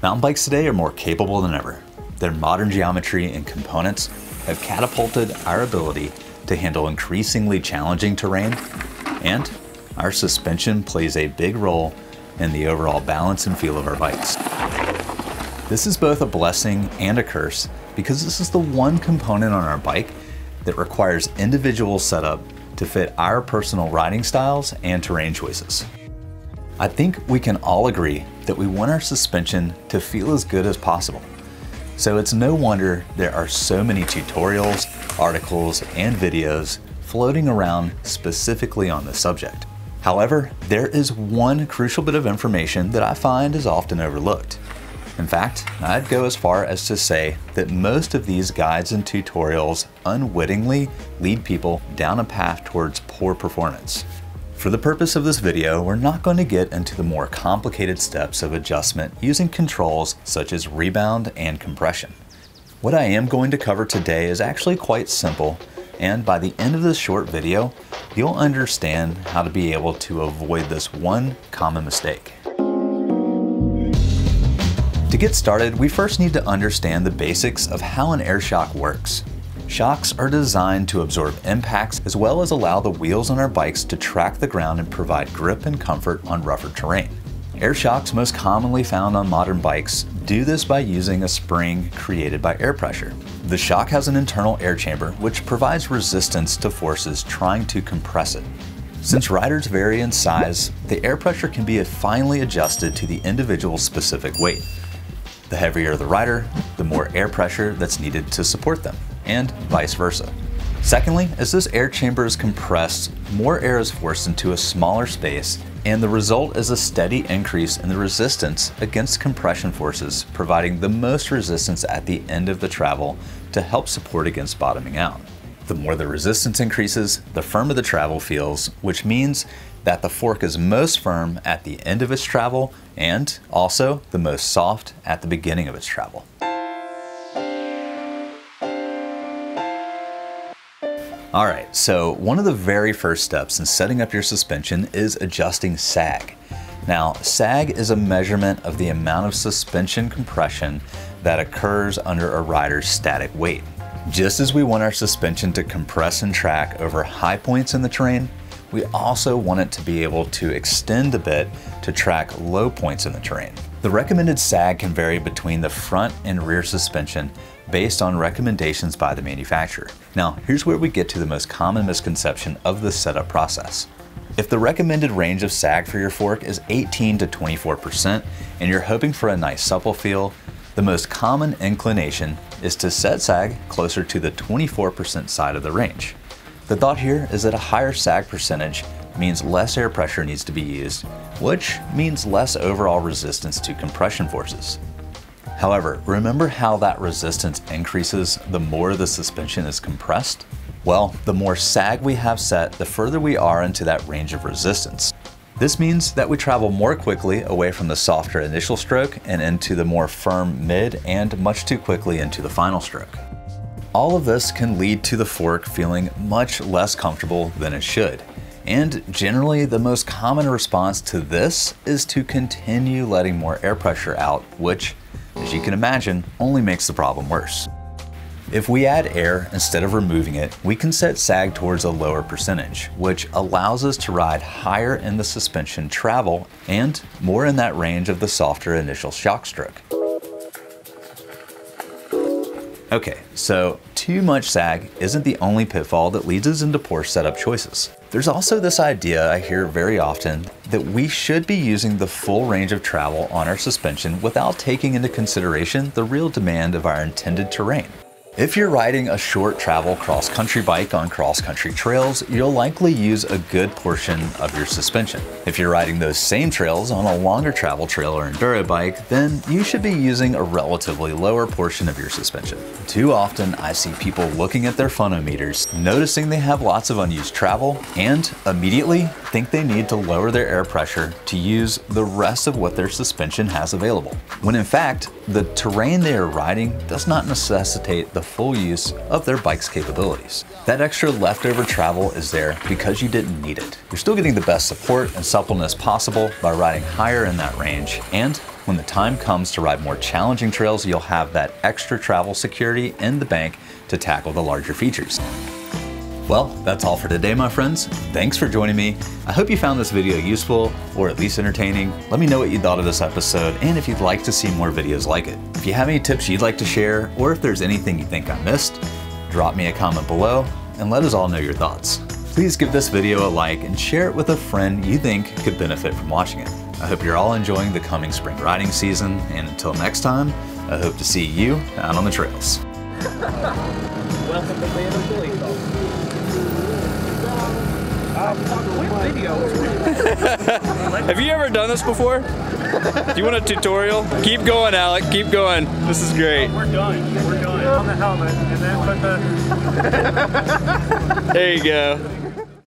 Mountain bikes today are more capable than ever. Their modern geometry and components have catapulted our ability to handle increasingly challenging terrain, and our suspension plays a big role in the overall balance and feel of our bikes. This is both a blessing and a curse because this is the one component on our bike that requires individual setup to fit our personal riding styles and terrain choices. I think we can all agree that we want our suspension to feel as good as possible. So it's no wonder there are so many tutorials, articles, and videos floating around specifically on this subject. However, there is one crucial bit of information that I find is often overlooked. In fact, I'd go as far as to say that most of these guides and tutorials unwittingly lead people down a path towards poor performance. For the purpose of this video, we're not going to get into the more complicated steps of adjustment using controls such as rebound and compression. What I am going to cover today is actually quite simple, and by the end of this short video, you'll understand how to be able to avoid this one common mistake. To get started, we first need to understand the basics of how an air shock works. Shocks are designed to absorb impacts as well as allow the wheels on our bikes to track the ground and provide grip and comfort on rougher terrain. Air shocks, most commonly found on modern bikes, do this by using a spring created by air pressure. The shock has an internal air chamber which provides resistance to forces trying to compress it. Since riders vary in size, the air pressure can be finely adjusted to the individual's specific weight. The heavier the rider, the more air pressure that's needed to support them, and vice versa. Secondly, as this air chamber is compressed, more air is forced into a smaller space, and the result is a steady increase in the resistance against compression forces, providing the most resistance at the end of the travel to help support against bottoming out. The more the resistance increases, the firmer the travel feels, which means that the fork is most firm at the end of its travel and also the most soft at the beginning of its travel. All right, so one of the very first steps in setting up your suspension is adjusting sag. Now, sag is a measurement of the amount of suspension compression that occurs under a rider's static weight. Just as we want our suspension to compress and track over high points in the terrain, we also want it to be able to extend a bit to track low points in the terrain. The recommended sag can vary between the front and rear suspension based on recommendations by the manufacturer. Now, here's where we get to the most common misconception of the setup process. If the recommended range of sag for your fork is 18 to 24% and you're hoping for a nice supple feel, the most common inclination is to set sag closer to the 24% side of the range. The thought here is that a higher sag percentage means less air pressure needs to be used, which means less overall resistance to compression forces. However, remember how that resistance increases the more the suspension is compressed? Well, the more sag we have set, the further we are into that range of resistance. This means that we travel more quickly away from the softer initial stroke and into the more firm mid and much too quickly into the final stroke. All of this can lead to the fork feeling much less comfortable than it should. And generally, the most common response to this is to continue letting more air pressure out, which, as you can imagine, only makes the problem worse. If we add air instead of removing it, we can set sag towards a lower percentage, which allows us to ride higher in the suspension travel and more in that range of the softer initial shock stroke. Okay, so too much sag isn't the only pitfall that leads us into poor setup choices. There's also this idea I hear very often that we should be using the full range of travel on our suspension without taking into consideration the real demand of our intended terrain. If you're riding a short travel cross-country bike on cross-country trails, you'll likely use a good portion of your suspension. If you're riding those same trails on a longer travel trail or enduro bike, then you should be using a relatively lower portion of your suspension. Too often, I see people looking at their phonometers, noticing they have lots of unused travel, and immediately think they need to lower their air pressure to use the rest of what their suspension has available. When in fact, the terrain they are riding does not necessitate the full use of their bike's capabilities. That extra leftover travel is there because you didn't need it. You're still getting the best support and suppleness possible by riding higher in that range, and when the time comes to ride more challenging trails, you'll have that extra travel security in the bank to tackle the larger features. Well, that's all for today, my friends. Thanks for joining me. I hope you found this video useful or at least entertaining. Let me know what you thought of this episode and if you'd like to see more videos like it. If you have any tips you'd like to share or if there's anything you think I missed, drop me a comment below and let us all know your thoughts. Please give this video a like and share it with a friend you think could benefit from watching it. I hope you're all enjoying the coming spring riding season, and until next time, I hope to see you out on the trails. Welcome to Phantom Billy Talk. Have you ever done this before? Do you want a tutorial? Keep going, Alec. Keep going. This is great. We're done. We're done. On the helmet, and then put the... There you go.